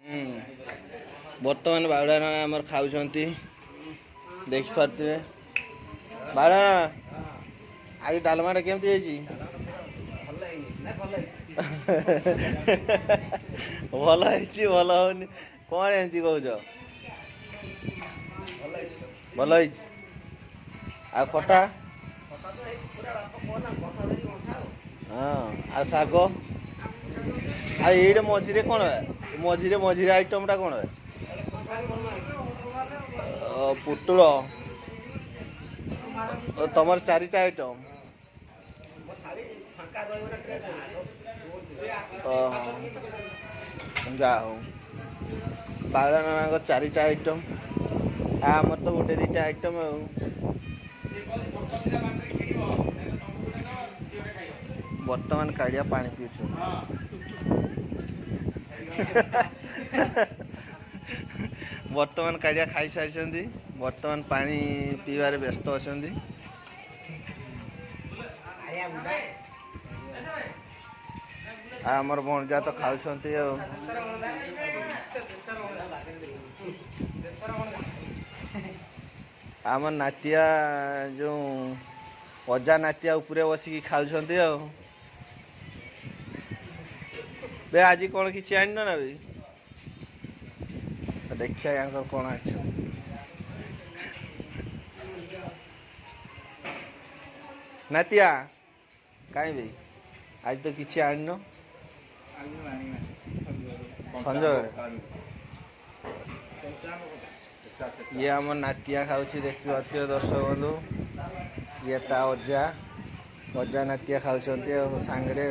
बर्तमान बावड़ा आमर खाऊँ देखिपे बावड़ा आज डालमाटा केमती भल भल होनी कौन एमती कौच भल आ खटा हाँ आ शाग ये मझे कौन है मझे मझे आइटमटा कौन है पुटुल तुम चारिटा आइटम जा हो बावड़ा नाना चारिटा आइटम आमर तो गोटे दीटा आइटम बर्तमान कालिया पानी पीछे बर्तमान कालिया खाई सारी बर्तमान पानी पीबार व्यस्त अच्छा आमर भणजा तो खाऊं आमर नातिया जो अजा नातिया उपरे बसिकी खाऊं बे आज कौन कि आन ना बे देखिए यहाँ कौन अच्छ नातिया कहीं भी आज तो किसी आन संजय ये आम नातिया खाऊँ देखिए दर्शक बंधु ये ता अजा अजा नातिया खाऊँ सांगे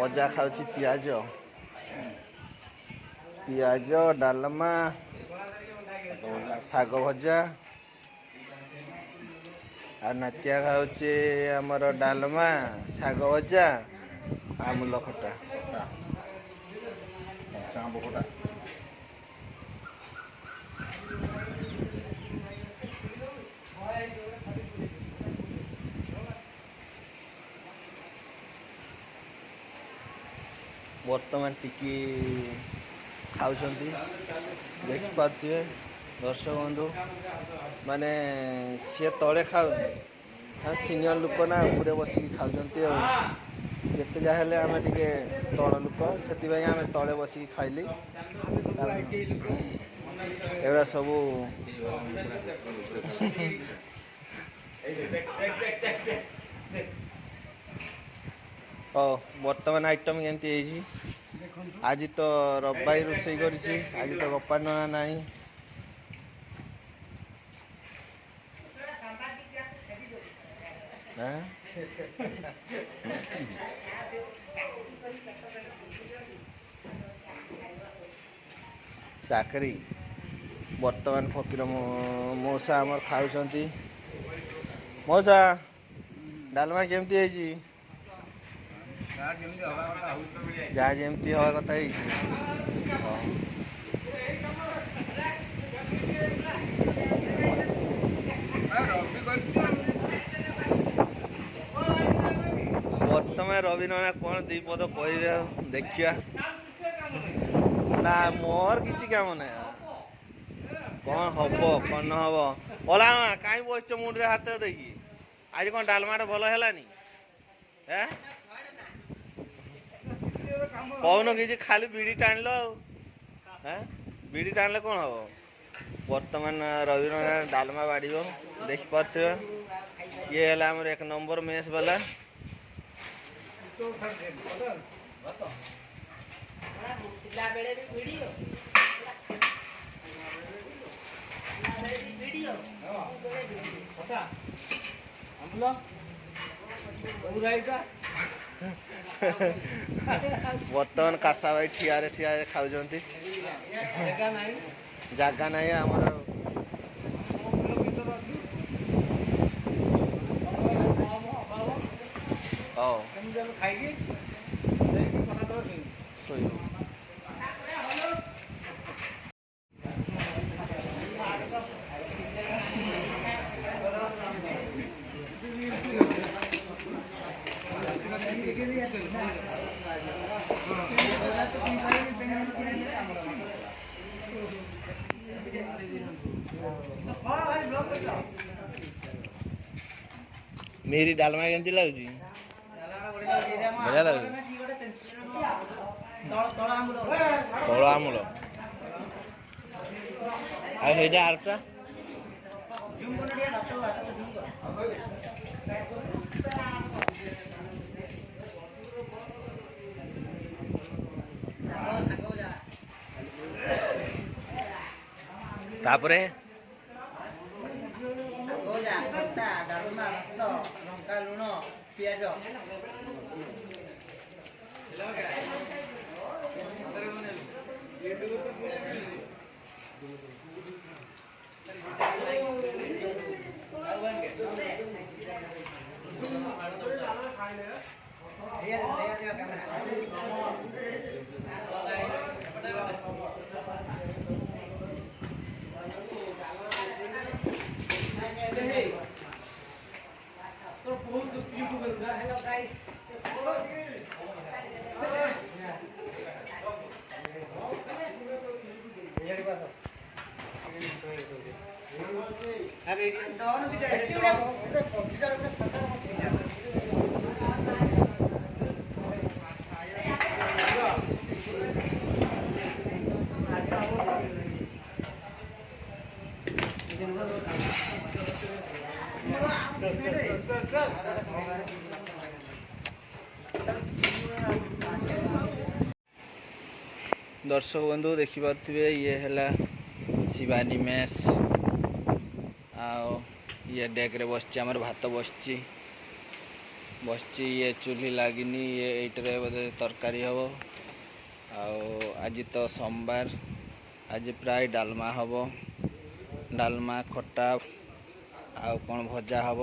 अजा खाऊँ पियाज पियाज डालमा शाग भजा आ नातिया खाऊँ आमर डालमा शाग भजा आमूल खटा बर्तमान टिकी खाऊँ देखिपे दर्शक बंधु माने सी तले खाऊनी सीनियर लोक ना उपरे बसिकी खाऊँ जिते जहाँ आम टे तल लोक से आम तले बसिकी खाइली एगुड़ा सब बर्तमान आइटम केमती आज तो रबाई रोषे कर आज तो गपार ना नहीं चाकरी बर्तमान फकीर मौसा आमर खाऊँ मौसा डालमा केमती जहाँ जमी हवा कथा बर्तमान रवि नाना कौन दी पद कह देखिया ना मोर किसी काम ना कौन हम कौन न हम ओला कहीं बस मुंडे हाथ देखी आज कौन डालमाटा भल है कौन कि खाली बीड़ी टाण लो बीड़ी टाणले कौन हम बर्तमान रवि डालमा बाड़ी देखिपे ये है आमर 1 नंबर मेस वाला बर्तमान कासा भाई ठिया खाऊँ जगह ना आमर मेरी डालमा केमती लगुच बढ़िया लगे तल आमूल आईटा आरटा तापरे दर्शक बंधु देखिपे ये है शिवानी मेस ये डेक रे बस आमर भात बसची ये चूल्ही लगिनी ये एइटरे बोधे तरकारी हम आज तो सोमवार आज प्राय डालमा हम डालमा खटा आउ कौन भजा हम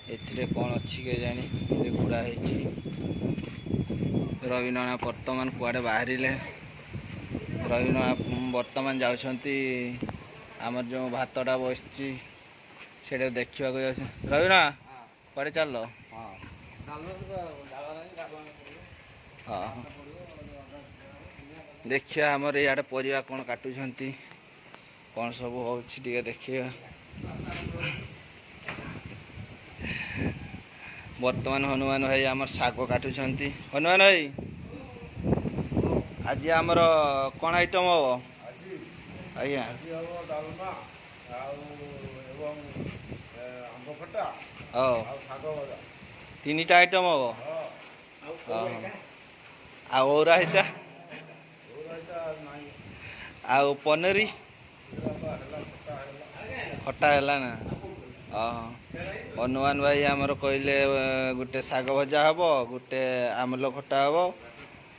एथिरे कौन अच्छी के जानी गुड़ा रविना वर्तमान कुआडे बाहर रविना वर्तमान जाउछंती आमर जो भातटा बसची से देखा रविना कुआडे चल हाँ देखिया आमर इे परिवा कौन काटुछंती कौन सब हो देखिए वर्तमान हनुमान भाई आमर शाग काटुछंती हनुमान भाई आज आमर कौन आइटम हम आज्ञा तीन टा आइटम हम आईटा आउ पनीरी खटा है ना हनुमान भाई आमर कहले गोटे शाग भजा हम गोटे आमल खटा हम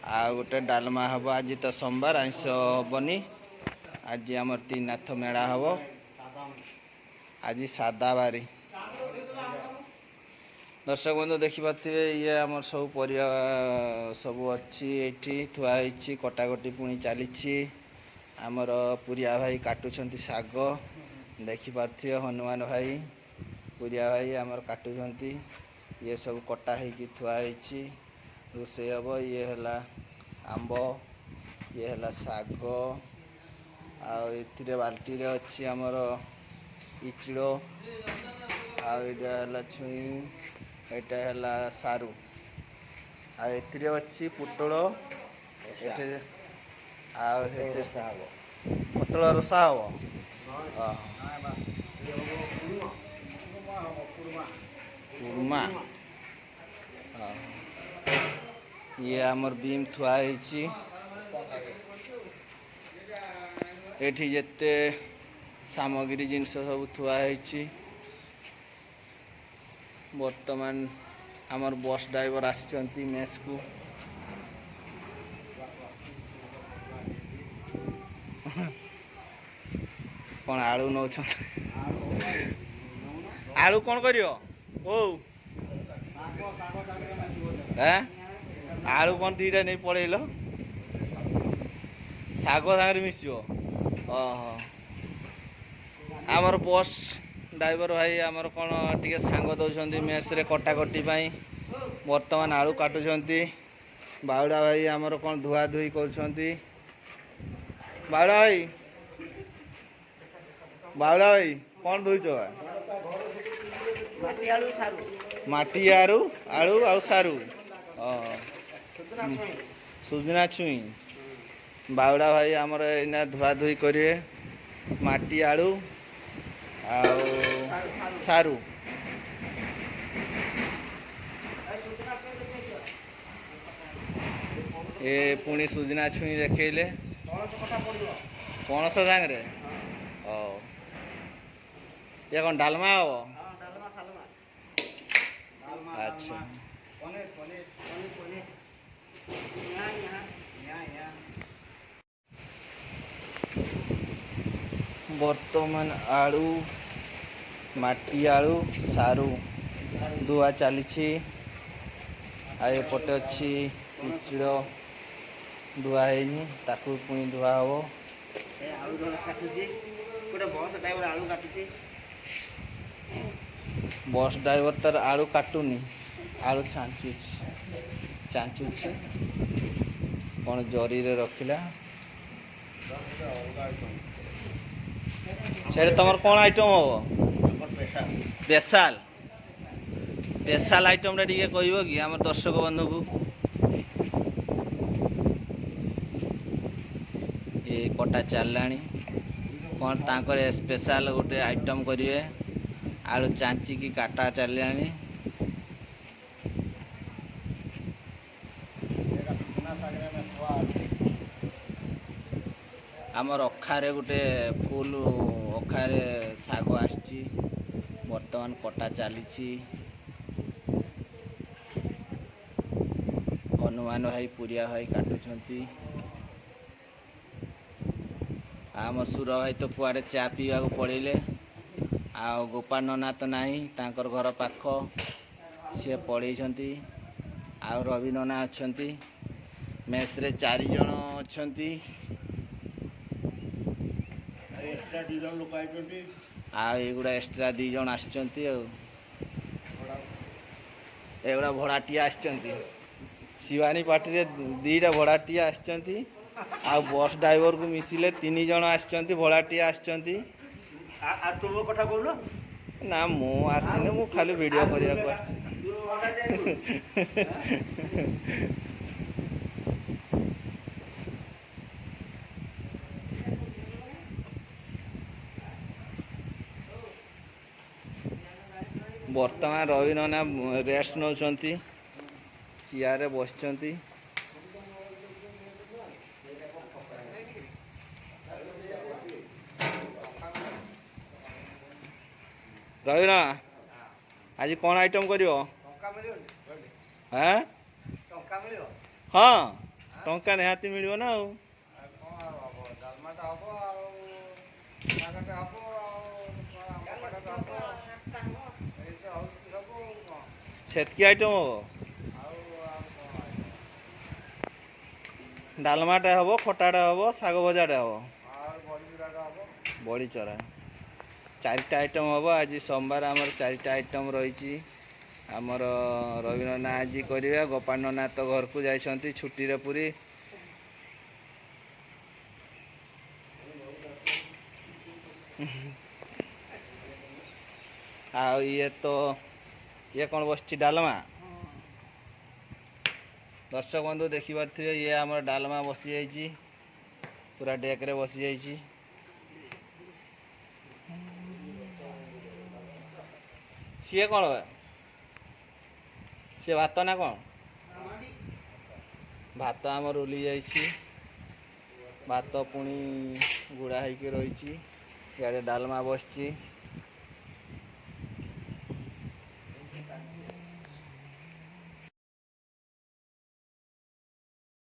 आ गोटे डालमा हम आज तो सोमवार आइंस हेनी आज आमर तीनाथ मेला हम आज सादा बारी दर्शक बंधु देखिपे ये आमर सब परिया सब अच्छी ये थुआई कटाकटी पुणी चली आमर पुरिया भाई काटुछंती शाग देखिपे हनुमान भाई पुरिया भाई आमर काटुछंती ये सब कटा होगी थुआई रोषे हम ये है आंब ये है शाग आए बाल्टी अच्छी आमर इचड़ आटा छुई यहाँ है सारू आए अच्छी पुटल पुटल रसा हम कुरमा ये आमर बीम थुआई एठी जेते सामग्री जिनस सब थुआई वर्तमान आमर बस ड्राइवर आसचंती मेस को कौन आलू नौ आलू कौन करियो ओ आलू कौन दीटा नहीं पड़ेल शाग सागर मिसो आमर बस ड्राइवर भाई आमर कौन टे सांग दौरान मेस रे कटाकटी वर्तमान आलू काटुंट बाउड़ा भाई आमर कौन धुआ धुई कर बाउड़ा भाई ବାଉଳା ଭାଇ କ'ଣ ଧୋଇଛ? ମାଟି ଆଳୁ ଆଳୁ ଆଉ ସାରୁ। ସୁଜନା ଛୁଇଁ। ବାଉଳା ଭାଇ ଆମର ଏଇନା ଧୁଆ ଧୁଇ କରିବେ ମାଟି ଆଳୁ ଆଉ ସାରୁ। ଏ ପୁଣି ସୁଜନା ଛୁଇଁ ଦେଖେଇଲେ ପଣସ ସାଙ୍ଗରେ। ହଉ ଇଏ କ'ଣ ଡାଲମା ହବ? ଆଚ୍ଛା ବର୍ତ୍ତମାନ ଆଳୁ ମାଟି ଆଳୁ ସାରୁ ଧୁଆ ଚାଲିଛି। ଆଉ ଏପଟେ ଅଛି ପିଚିଡ଼ ଧୁଆ ହେଇନି, ତାକୁ ପୁଣି ଧୁଆ ହବ। ବସ୍ ଡ୍ରାଇଭର ତାର ଆଳୁ କାଟୁନି, ଆଳୁ ଚାଞ୍ଚୁଛି କ'ଣ ଜରିରେ ରଖିଲା। ସେଠି ତମର କ'ଣ ଆଇଟମ୍ ହବ? ସ୍ପେଶାଲ ଆଇଟମ୍ଟା ଟିକେ କହିବ କି ଆମ ଦର୍ଶକ ବନ୍ଧୁକୁ? ଏ କଟା ଚାଲିଲାଣି, କ'ଣ ତାଙ୍କର ସ୍ପେଶାଲ ଗୋଟେ ଆଇଟମ୍ କରିବେ। ଆଳୁ ଚାଞ୍ଚିକି କାଟା ଚାଲିଲାଣି। ଆମର ଅଖାରେ ଗୋଟେ ଫୁଲ ଅଖାରେ ଶାଗ ଆସିଛି, ବର୍ତ୍ତମାନ କଟା ଚାଲିଛି। ହନୁମାନ ଭାଇ ପୁରିଆ ଭାଇ କାଟୁଛନ୍ତି। ଆମ ସୁର ଭାଇ ତ କୁଆଡ଼େ ଚା ପିଇବାକୁ ପଳେଇଲେ। ଆଉ ଗୋପାଳ ନନା ତ ନାହିଁ, ତାଙ୍କର ଘର ପାଖ, ସିଏ ପଳେଇଛନ୍ତି। ଆଉ ରବି ନନା ଅଛନ୍ତି। ମେସ୍ରେ 4 ଜଣ ଅଛନ୍ତି। ଆଉ ଏଗୁଡ଼ା ଏକ୍ସଟ୍ରା 2 ଜଣ ଆସିଛନ୍ତି। ଆଉ ଏଗୁଡ଼ା ଭଡ଼ାଟିଆ ଆସିଛନ୍ତି। ଶିବାନୀ ପାର୍ଟିରେ 2ଟା ଭଡ଼ାଟିଆ ଆସିଛନ୍ତି। ଆଉ ବସ୍ ଡ୍ରାଇଭରକୁ ମିଶିଲେ 3 ଜଣ ଆସିଛନ୍ତି, ଭଡ଼ାଟିଆ ଆସିଛନ୍ତି। ନା ମୁଁ ଆସିନି, ମୁଁ ଖାଲି ଭିଡ଼ିଓ କରିବାକୁ ଆସିଛି। ବର୍ତ୍ତମାନ ରବି ନନା ରେଷ୍ଟ ନେଉଛନ୍ତି, ଚିଆରରେ ବସିଛନ୍ତି। ରବି ନନା ଆଜି କ'ଣ ଆଇଟମ୍ କରିବ? ହଁ ଟଙ୍କା ନିହାତି ମିଳିବ ନା। ଆଉ ସେତିକି ଆଇଟମ୍ ହବ? ଡାଲମାଟା ହବ, ଖଟାଟା ହବ, ଶାଗ ଭଜାଟା ହବ, ବଡ଼ି ଚରା। 4ଟା ଆଇଟମ୍ ହବ। ଆଜି ସୋମବାର ଆମର 4ଟା ଆଇଟମ୍ ରହିଛି। ଆମର ରବି ନନା ଆଜି କରିବେ, ଗୋପାଳ ନନା ତ ଘରକୁ ଯାଇଛନ୍ତି ଛୁଟିରେ ପୁରୀ। ଆଉ ଇଏ କ'ଣ ବସିଛି? ଡାଲମା। ଦର୍ଶକ ବନ୍ଧୁ ଦେଖିପାରୁଥିବେ, ଇଏ ଆମର ଡାଲମା ବସିଯାଇଛି, ପୁରା ଡେକ୍ରେ ବସିଯାଇଛି। ସିଏ କ'ଣ? ସିଏ ଭାତ ନା କ'ଣ? ଭାତ ଆମର ଓହ୍ଲି ଯାଇଛି। ଭାତ ପୁଣି ଗୁଡ଼ା ହେଇକି ରହିଛି। ଇଆଡ଼େ ଡାଲମା ବସିଛି।